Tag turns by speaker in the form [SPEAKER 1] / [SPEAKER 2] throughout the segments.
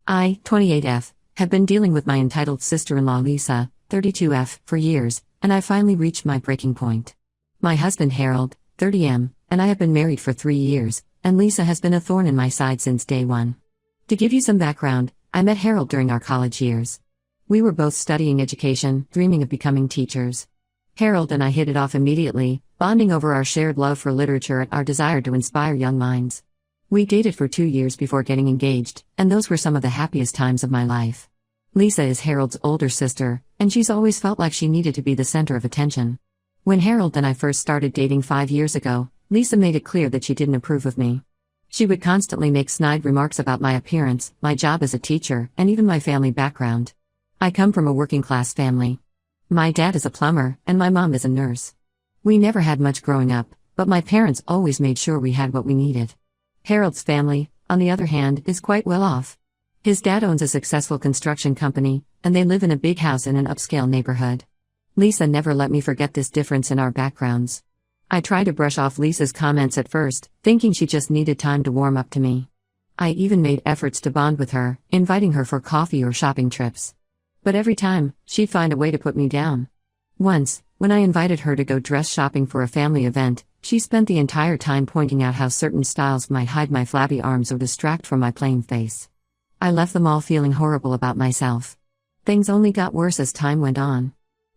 [SPEAKER 1] I, 28F, have been dealing with my entitled sister-in-law Lisa, 32F, for years, and I finally reached my breaking point. My husband Harold, 30M, and I have been married for 3 years, and Lisa has been a thorn in my side since day one. To give you some background, I met Harold during our college years. We were both studying education, dreaming of becoming teachers. Harold and I hit it off immediately, bonding over our shared love for literature and our desire to inspire young minds. We dated for 2 years before getting engaged, and those were some of the happiest times of my life. Lisa is Harold's older sister, and she's always felt like she needed to be the center of attention. When Harold and I first started dating 5 years ago, Lisa made it clear that she didn't approve of me. She would constantly make snide remarks about my appearance, my job as a teacher, and even my family background. I come from a working-class family. My dad is a plumber, and my mom is a nurse. We never had much growing up, but my parents always made sure we had what we needed. Harold's family, on the other hand, is quite well off. His dad owns a successful construction company, and they live in a big house in an upscale neighborhood. Lisa never let me forget this difference in our backgrounds. I tried to brush off Lisa's comments at first, thinking she just needed time to warm up to me. I even made efforts to bond with her, inviting her for coffee or shopping trips. But every time, she'd find a way to put me down. Once, when I invited her to go dress shopping for a family event, she spent the entire time pointing out how certain styles might hide my flabby arms or distract from my plain face. I left them all feeling horrible about myself. Things only got worse as time went on.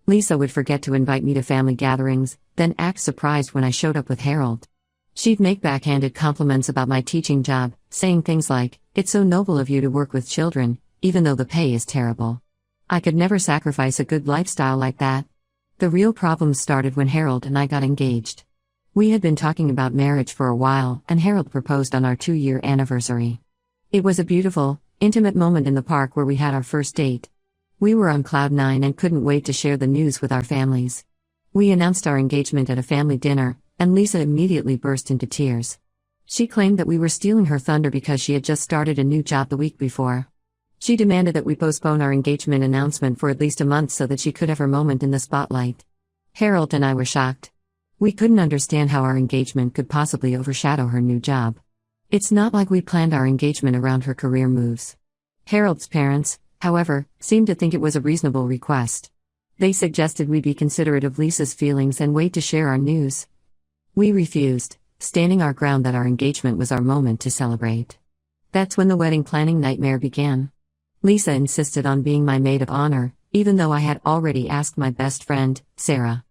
[SPEAKER 1] Lisa would forget to invite me to family gatherings, then act surprised when I showed up with Harold. She'd make backhanded compliments about my teaching job, saying things like, "It's so noble of you to work with children, even though the pay is terrible." I could never sacrifice a good lifestyle like that. The real problems started when Harold and I got engaged. We had been talking about marriage for a while, and Harold proposed on our 2-year anniversary. It was a beautiful, intimate moment in the park where we had our first date. We were on cloud 9 and couldn't wait to share the news with our families. We announced our engagement at a family dinner, and Lisa immediately burst into tears. She claimed that we were stealing her thunder because she had just started a new job the week before. She demanded that we postpone our engagement announcement for at least a month so that she could have her moment in the spotlight. Harold and I were shocked. We couldn't understand how our engagement could possibly overshadow her new job. It's not like we planned our engagement around her career moves. Harold's parents, however, seemed to think it was a reasonable request. They suggested we be considerate of Lisa's feelings and wait to share our news. We refused, standing our ground that our engagement was our moment to celebrate. That's when the wedding planning nightmare began. Lisa insisted on being my maid of honor, even though I had already asked my best friend, Sarah.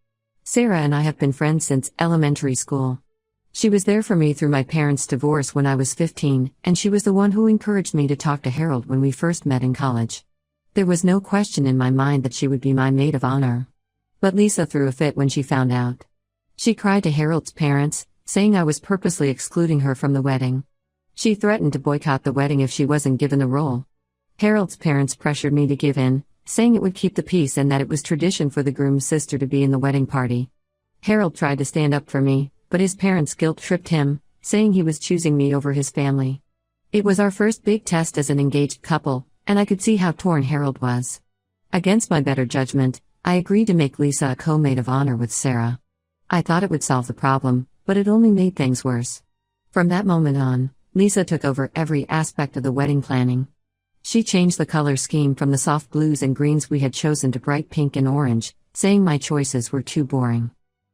[SPEAKER 1] Sarah and I have been friends since elementary school. She was there for me through my parents' divorce when I was 15, and she was the one who encouraged me to talk to Harold when we first met in college. There was no question in my mind that she would be my maid of honor. But Lisa threw a fit when she found out. She cried to Harold's parents, saying I was purposely excluding her from the wedding. She threatened to boycott the wedding if she wasn't given the role. Harold's parents pressured me to give in, saying it would keep the peace and that it was tradition for the groom's sister to be in the wedding party. Harold tried to stand up for me, but his parents guilt-tripped him, saying he was choosing me over his family. It was our first big test as an engaged couple, and I could see how torn Harold was. Against my better judgment, I agreed to make Lisa a co-maid of honor with Sarah. I thought it would solve the problem, but it only made things worse. From that moment on, Lisa took over every aspect of the wedding planning. She changed the color scheme from the soft blues and greens we had chosen to bright pink and orange, saying my choices were too boring.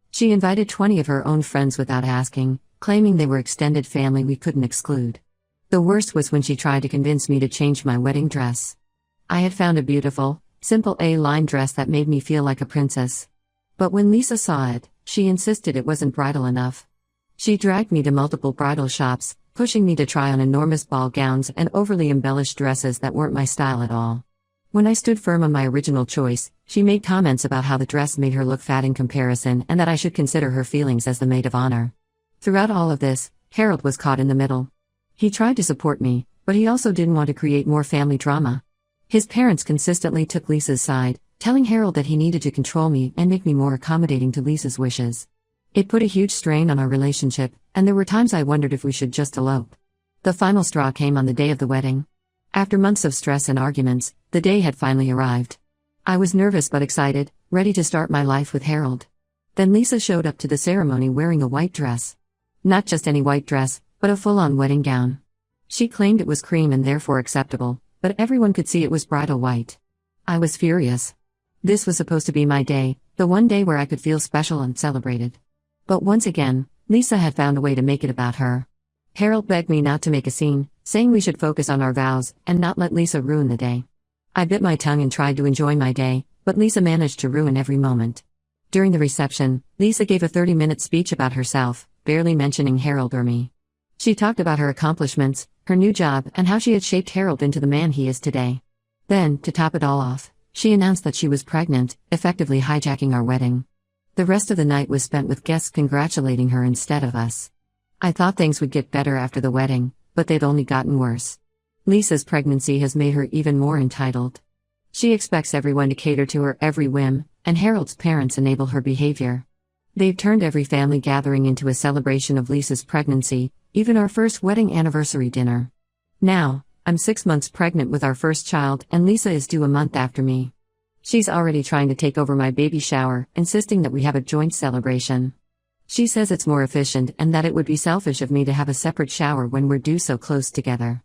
[SPEAKER 1] She invited 20 of her own friends without asking, claiming they were extended family we couldn't exclude. The worst was when she tried to convince me to change my wedding dress. I had found a beautiful, simple A-line dress that made me feel like a princess. But when Lisa saw it, she insisted it wasn't bridal enough. She dragged me to multiple bridal shops, pushing me to try on enormous ball gowns and overly embellished dresses that weren't my style at all. When I stood firm on my original choice, she made comments about how the dress made her look fat in comparison and that I should consider her feelings as the maid of honor. Throughout all of this, Harold was caught in the middle. He tried to support me, but he also didn't want to create more family drama. His parents consistently took Lisa's side, telling Harold that he needed to control me and make me more accommodating to Lisa's wishes. It put a huge strain on our relationship, and there were times I wondered if we should just elope. The final straw came on the day of the wedding. After months of stress and arguments, the day had finally arrived. I was nervous but excited, ready to start my life with Harold. Then Lisa showed up to the ceremony wearing a white dress. Not just any white dress, but a full-on wedding gown. She claimed it was cream and therefore acceptable, but everyone could see it was bridal white. I was furious. This was supposed to be my day, the one day where I could feel special and celebrated. But once again, Lisa had found a way to make it about her. Harold begged me not to make a scene, saying we should focus on our vows and not let Lisa ruin the day. I bit my tongue and tried to enjoy my day, but Lisa managed to ruin every moment. During the reception, Lisa gave a 30-minute speech about herself, barely mentioning Harold or me. She talked about her accomplishments, her new job, and how she had shaped Harold into the man he is today. Then, to top it all off, she announced that she was pregnant, effectively hijacking our wedding. The rest of the night was spent with guests congratulating her instead of us. I thought things would get better after the wedding, but they'd only gotten worse. Lisa's pregnancy has made her even more entitled. She expects everyone to cater to her every whim, and Harold's parents enable her behavior. They've turned every family gathering into a celebration of Lisa's pregnancy, even our first wedding anniversary dinner. Now, I'm 6 months pregnant with our first child, and Lisa is due a month after me. She's already trying to take over my baby shower, insisting that we have a joint celebration. She says it's more efficient and that it would be selfish of me to have a separate shower when we're due so close together.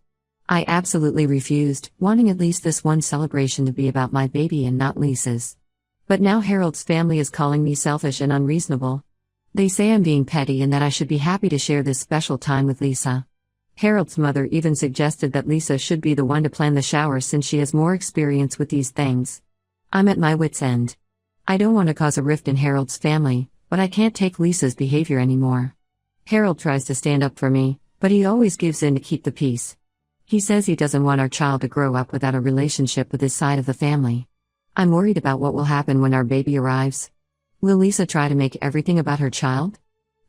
[SPEAKER 1] I absolutely refused, wanting at least this one celebration to be about my baby and not Lisa's. But now Harold's family is calling me selfish and unreasonable. They say I'm being petty and that I should be happy to share this special time with Lisa. Harold's mother even suggested that Lisa should be the one to plan the shower since she has more experience with these things. I'm at my wit's end. I don't want to cause a rift in Harold's family, but I can't take Lisa's behavior anymore. Harold tries to stand up for me, but he always gives in to keep the peace. He says he doesn't want our child to grow up without a relationship with his side of the family. I'm worried about what will happen when our baby arrives. Will Lisa try to make everything about her child?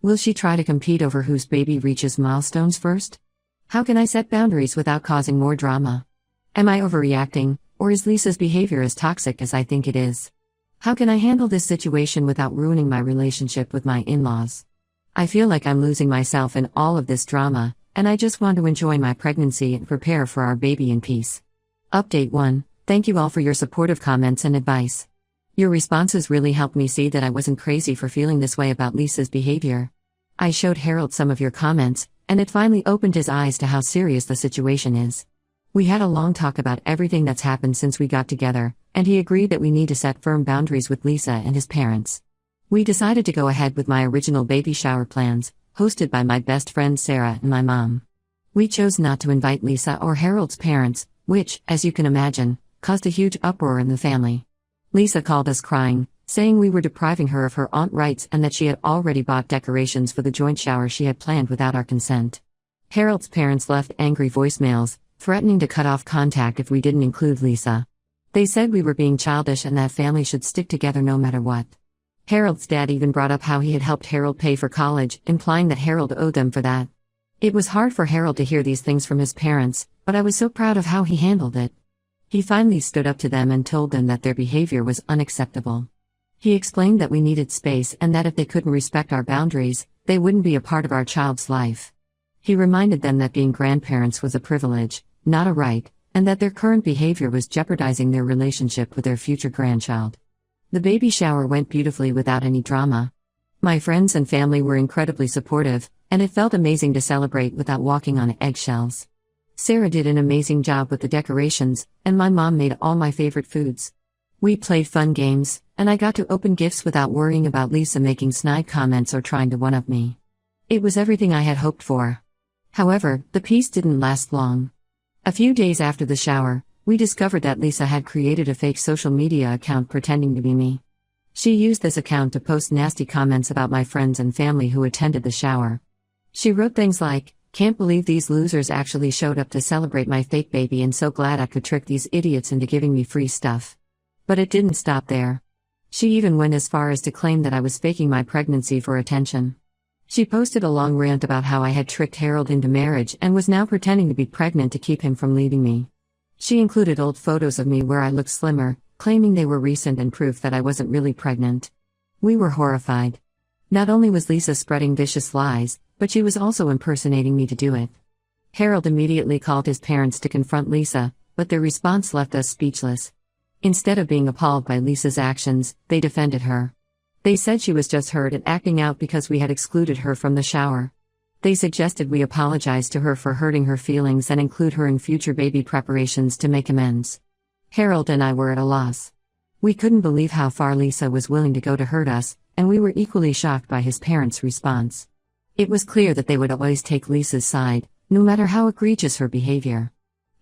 [SPEAKER 1] Will she try to compete over whose baby reaches milestones first? How can I set boundaries without causing more drama? Am I overreacting, or is Lisa's behavior as toxic as I think it is? How can I handle this situation without ruining my relationship with my in-laws? I feel like I'm losing myself in all of this drama, and I just want to enjoy my pregnancy and prepare for our baby in peace. Update 1. Thank you all for your supportive comments and advice. Your responses really helped me see that I wasn't crazy for feeling this way about Lisa's behavior. I showed Harold some of your comments, and it finally opened his eyes to how serious the situation is. We had a long talk about everything that's happened since we got together, and he agreed that we need to set firm boundaries with Lisa and his parents. We decided to go ahead with my original baby shower plans, hosted by my best friend Sarah and my mom. We chose not to invite Lisa or Harold's parents, which, as you can imagine, caused a huge uproar in the family. Lisa called us crying, saying we were depriving her of her aunt rights and that she had already bought decorations for the joint shower she had planned without our consent. Harold's parents left angry voicemails, threatening to cut off contact if we didn't include Lisa. They said we were being childish and that family should stick together no matter what. Harold's dad even brought up how he had helped Harold pay for college, implying that Harold owed them for that. It was hard for Harold to hear these things from his parents, but I was so proud of how he handled it. He finally stood up to them and told them that their behavior was unacceptable. He explained that we needed space and that if they couldn't respect our boundaries, they wouldn't be a part of our child's life. He reminded them that being grandparents was a privilege, not a right, and that their current behavior was jeopardizing their relationship with their future grandchild. The baby shower went beautifully without any drama. My friends and family were incredibly supportive, and it felt amazing to celebrate without walking on eggshells. Sarah did an amazing job with the decorations, and my mom made all my favorite foods. We played fun games, and I got to open gifts without worrying about Lisa making snide comments or trying to one-up me. It was everything I had hoped for. However, the peace didn't last long. A few days after the shower, we discovered that Lisa had created a fake social media account pretending to be me. She used this account to post nasty comments about my friends and family who attended the shower. She wrote things like, "Can't believe these losers actually showed up to celebrate my fake baby and so glad I could trick these idiots into giving me free stuff." But it didn't stop there. She even went as far as to claim that I was faking my pregnancy for attention. She posted a long rant about how I had tricked Harold into marriage and was now pretending to be pregnant to keep him from leaving me. She included old photos of me where I looked slimmer, claiming they were recent and proof that I wasn't really pregnant. We were horrified. Not only was Lisa spreading vicious lies, but she was also impersonating me to do it. Harold immediately called his parents to confront Lisa, but their response left us speechless. Instead of being appalled by Lisa's actions, they defended her. They said she was just hurt and acting out because we had excluded her from the shower. They suggested we apologize to her for hurting her feelings and include her in future baby preparations to make amends. Harold and I were at a loss. We couldn't believe how far Lisa was willing to go to hurt us, and we were equally shocked by his parents' response. It was clear that they would always take Lisa's side, no matter how egregious her behavior.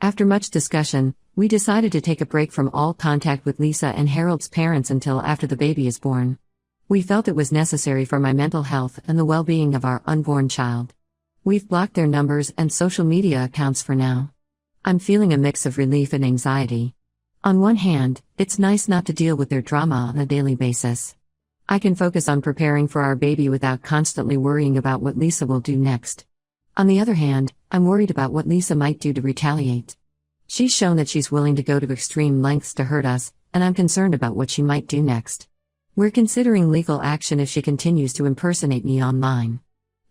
[SPEAKER 1] After much discussion, we decided to take a break from all contact with Lisa and Harold's parents until after the baby is born. We felt it was necessary for my mental health and the well-being of our unborn child. We've blocked their numbers and social media accounts for now. I'm feeling a mix of relief and anxiety. On one hand, it's nice not to deal with their drama on a daily basis. I can focus on preparing for our baby without constantly worrying about what Lisa will do next. On the other hand, I'm worried about what Lisa might do to retaliate. She's shown that she's willing to go to extreme lengths to hurt us, and I'm concerned about what she might do next. We're considering legal action if she continues to impersonate me online.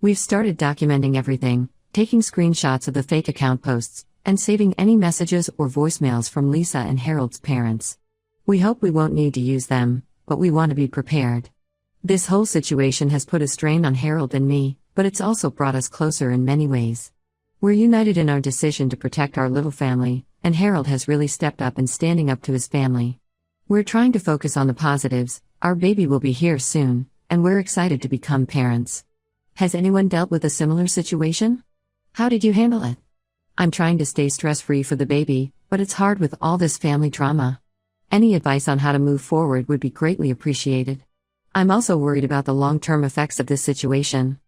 [SPEAKER 1] We've started documenting everything, taking screenshots of the fake account posts, and saving any messages or voicemails from Lisa and Harold's parents. We hope we won't need to use them, but we want to be prepared. This whole situation has put a strain on Harold and me, but it's also brought us closer in many ways. We're united in our decision to protect our little family, and Harold has really stepped up in standing up to his family. We're trying to focus on the positives. Our baby will be here soon, and we're excited to become parents. Has anyone dealt with a similar situation? How did you handle it? I'm trying to stay stress-free for the baby, but it's hard with all this family drama. Any advice on how to move forward would be greatly appreciated. I'm also worried about the long-term effects of this situation.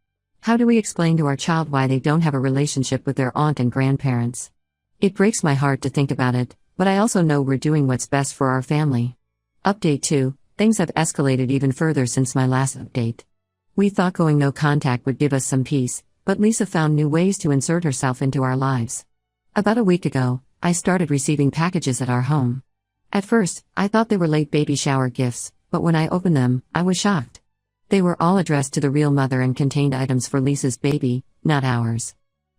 [SPEAKER 1] How do we explain to our child why they don't have a relationship with their aunt and grandparents? It breaks my heart to think about it, but I also know we're doing what's best for our family. Update 2. Things have escalated even further since my last update. We thought going no contact would give us some peace, but Lisa found new ways to insert herself into our lives. About a week ago, I started receiving packages at our home. At first, I thought they were late baby shower gifts, but when I opened them, I was shocked. They were all addressed to the real mother and contained items for Lisa's baby, not ours.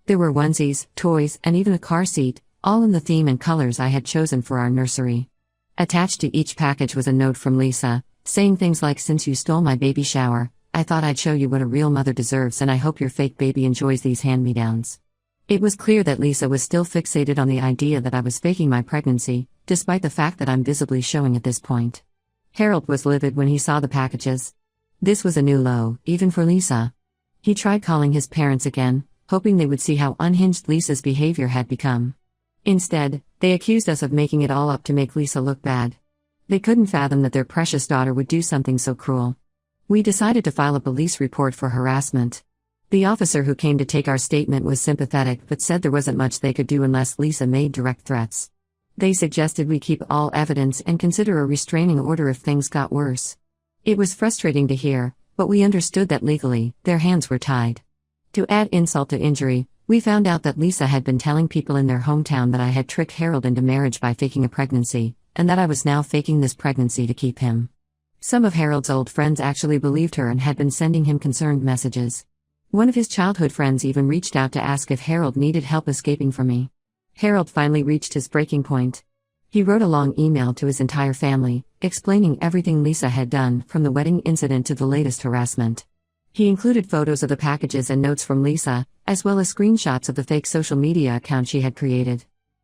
[SPEAKER 1] There were onesies, toys, and even a car seat, all in the theme and colors I had chosen for our nursery. Attached to each package was a note from Lisa, saying things like, "Since you stole my baby shower, I thought I'd show you what a real mother deserves, and I hope your fake baby enjoys these hand-me-downs." It was clear that Lisa was still fixated on the idea that I was faking my pregnancy, despite the fact that I'm visibly showing at this point. Harold was livid when he saw the packages. This was a new low, even for Lisa. He tried calling his parents again, hoping they would see how unhinged Lisa's behavior had become. Instead, they accused us of making it all up to make Lisa look bad. They couldn't fathom that their precious daughter would do something so cruel. We decided to file a police report for harassment. The officer who came to take our statement was sympathetic but said there wasn't much they could do unless Lisa made direct threats. They suggested we keep all evidence and consider a restraining order if things got worse. It was frustrating to hear, but we understood that legally, their hands were tied. To add insult to injury, we found out that Lisa had been telling people in their hometown that I had tricked Harold into marriage by faking a pregnancy, and that I was now faking this pregnancy to keep him. Some of Harold's old friends actually believed her and had been sending him concerned messages. One of his childhood friends even reached out to ask if Harold needed help escaping from me. Harold finally reached his breaking point. He wrote a long email to his entire family, explaining everything Lisa had done, from the wedding incident to the latest harassment. He included photos of the packages and notes from Lisa, as well as screenshots of the fake social media account she had created.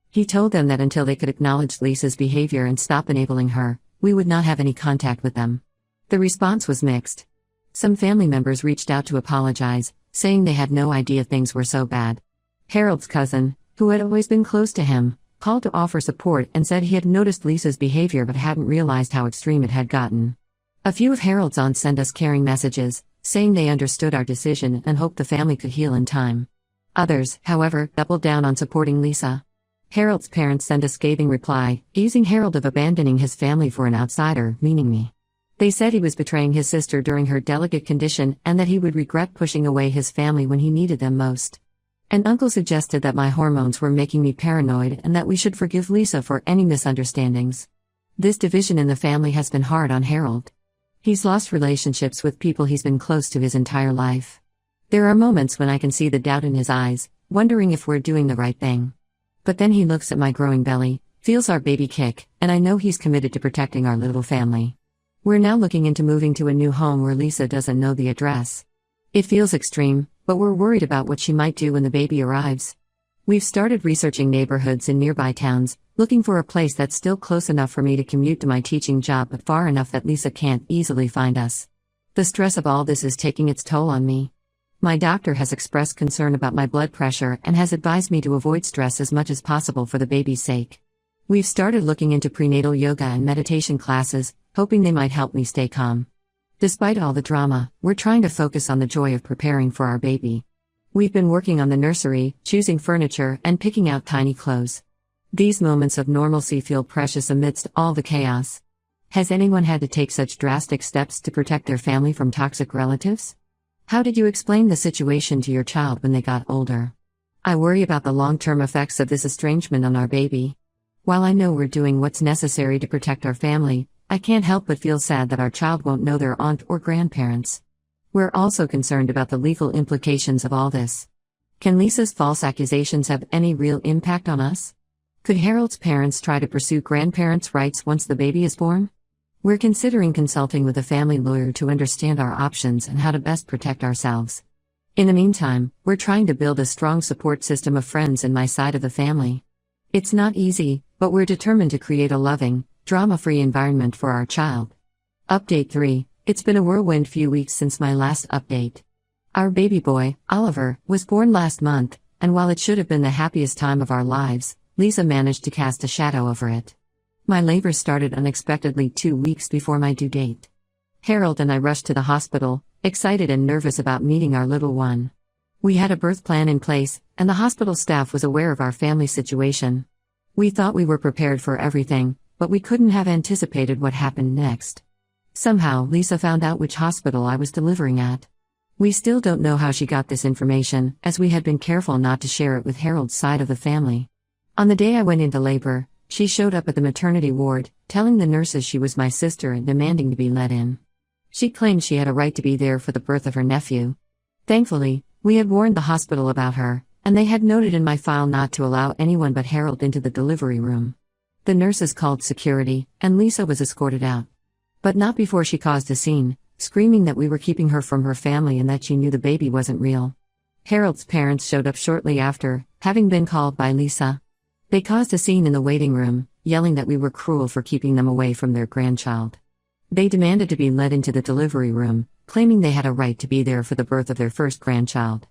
[SPEAKER 1] He told them that until they could acknowledge Lisa's behavior and stop enabling her, we would not have any contact with them. The response was mixed. Some family members reached out to apologize, saying they had no idea things were so bad. Harold's cousin, who had always been close to him, called to offer support and said he had noticed Lisa's behavior but hadn't realized how extreme it had gotten. A few of Harold's aunts sent us caring messages, saying they understood our decision and hoped the family could heal in time. Others, however, doubled down on supporting Lisa. Harold's parents sent a scathing reply, accusing Harold of abandoning his family for an outsider, meaning me. They said he was betraying his sister during her delicate condition and that he would regret pushing away his family when he needed them most. An uncle suggested that my hormones were making me paranoid and that we should forgive Lisa for any misunderstandings. This division in the family has been hard on Harold. He's lost relationships with people he's been close to his entire life. There are moments when I can see the doubt in his eyes, wondering if we're doing the right thing. But then he looks at my growing belly, feels our baby kick, and I know he's committed to protecting our little family. We're now looking into moving to a new home where Lisa doesn't know the address. It feels extreme, but we're worried about what she might do when the baby arrives. We've started researching neighborhoods in nearby towns, looking for a place that's still close enough for me to commute to my teaching job but far enough that Lisa can't easily find us. The stress of all this is taking its toll on me. My doctor has expressed concern about my blood pressure and has advised me to avoid stress as much as possible for the baby's sake. We've started looking into prenatal yoga and meditation classes, hoping they might help me stay calm. Despite all the drama, we're trying to focus on the joy of preparing for our baby. We've been working on the nursery, choosing furniture, and picking out tiny clothes. These moments of normalcy feel precious amidst all the chaos. Has anyone had to take such drastic steps to protect their family from toxic relatives? How did you explain the situation to your child when they got older? I worry about the long-term effects of this estrangement on our baby. While I know we're doing what's necessary to protect our family, I can't help but feel sad that our child won't know their aunt or grandparents. We're also concerned about the legal implications of all this. Can Lisa's false accusations have any real impact on us? Could Harold's parents try to pursue grandparents' rights once the baby is born? We're considering consulting with a family lawyer to understand our options and how to best protect ourselves. In the meantime, we're trying to build a strong support system of friends in my side of the family. It's not easy, but we're determined to create a loving, drama-free environment for our child. Update 3. It's been a whirlwind few weeks since my last update. Our baby boy, Oliver, was born last month, and while it should have been the happiest time of our lives, Lisa managed to cast a shadow over it. My labor started unexpectedly 2 weeks before my due date. Harold and I rushed to the hospital, excited and nervous about meeting our little one. We had a birth plan in place, and the hospital staff was aware of our family situation. We thought we were prepared for everything, but we couldn't have anticipated what happened next. Somehow, Lisa found out which hospital I was delivering at. We still don't know how she got this information, as we had been careful not to share it with Harold's side of the family. On the day I went into labor, she showed up at the maternity ward, telling the nurses she was my sister and demanding to be let in. She claimed she had a right to be there for the birth of her nephew. Thankfully, we had warned the hospital about her, and they had noted in my file not to allow anyone but Harold into the delivery room. The nurses called security, and Lisa was escorted out. But not before she caused a scene, screaming that we were keeping her from her family and that she knew the baby wasn't real. Harold's parents showed up shortly after, having been called by Lisa. They caused a scene in the waiting room, yelling that we were cruel for keeping them away from their grandchild. They demanded to be led into the delivery room, claiming they had a right to be there for the birth of their first grandchild.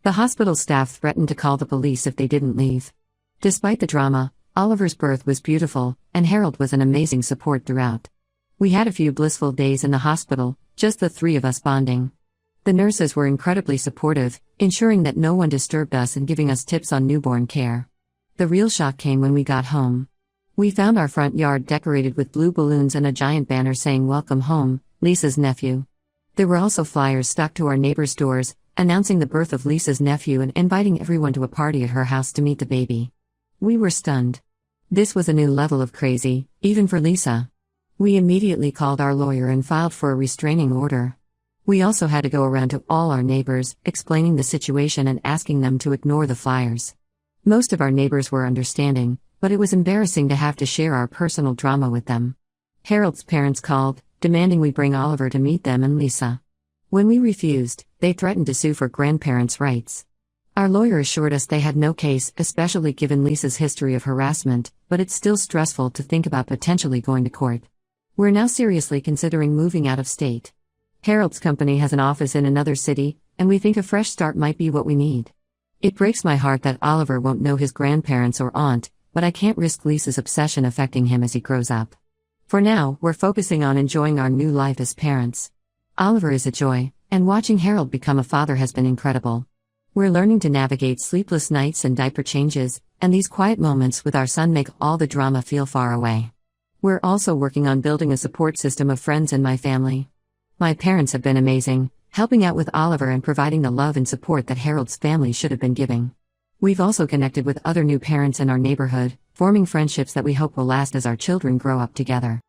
[SPEAKER 1] The hospital staff threatened to call the police if they didn't leave. Despite the drama, Oliver's birth was beautiful, and Harold was an amazing support throughout. We had a few blissful days in the hospital, just the three of us bonding. The nurses were incredibly supportive, ensuring that no one disturbed us and giving us tips on newborn care. The real shock came when we got home. We found our front yard decorated with blue balloons and a giant banner saying "Welcome home, Lisa's nephew." There were also flyers stuck to our neighbors' doors, announcing the birth of Lisa's nephew and inviting everyone to a party at her house to meet the baby. We were stunned. This was a new level of crazy, even for Lisa. We immediately called our lawyer and filed for a restraining order. We also had to go around to all our neighbors, explaining the situation and asking them to ignore the flyers. Most of our neighbors were understanding, but it was embarrassing to have to share our personal drama with them. Harold's parents called, demanding we bring Oliver to meet them and Lisa. When we refused, they threatened to sue for grandparents' rights. Our lawyer assured us they had no case, especially given Lisa's history of harassment, but it's still stressful to think about potentially going to court. We're now seriously considering moving out of state. Harold's company has an office in another city, and we think a fresh start might be what we need. It breaks my heart that Oliver won't know his grandparents or aunt, but I can't risk Lisa's obsession affecting him as he grows up. For now, we're focusing on enjoying our new life as parents. Oliver is a joy, and watching Harold become a father has been incredible. We're learning to navigate sleepless nights and diaper changes, and these quiet moments with our son make all the drama feel far away. We're also working on building a support system of friends in my family. My parents have been amazing, helping out with Oliver and providing the love and support that Harold's family should have been giving. We've also connected with other new parents in our neighborhood, forming friendships that we hope will last as our children grow up together.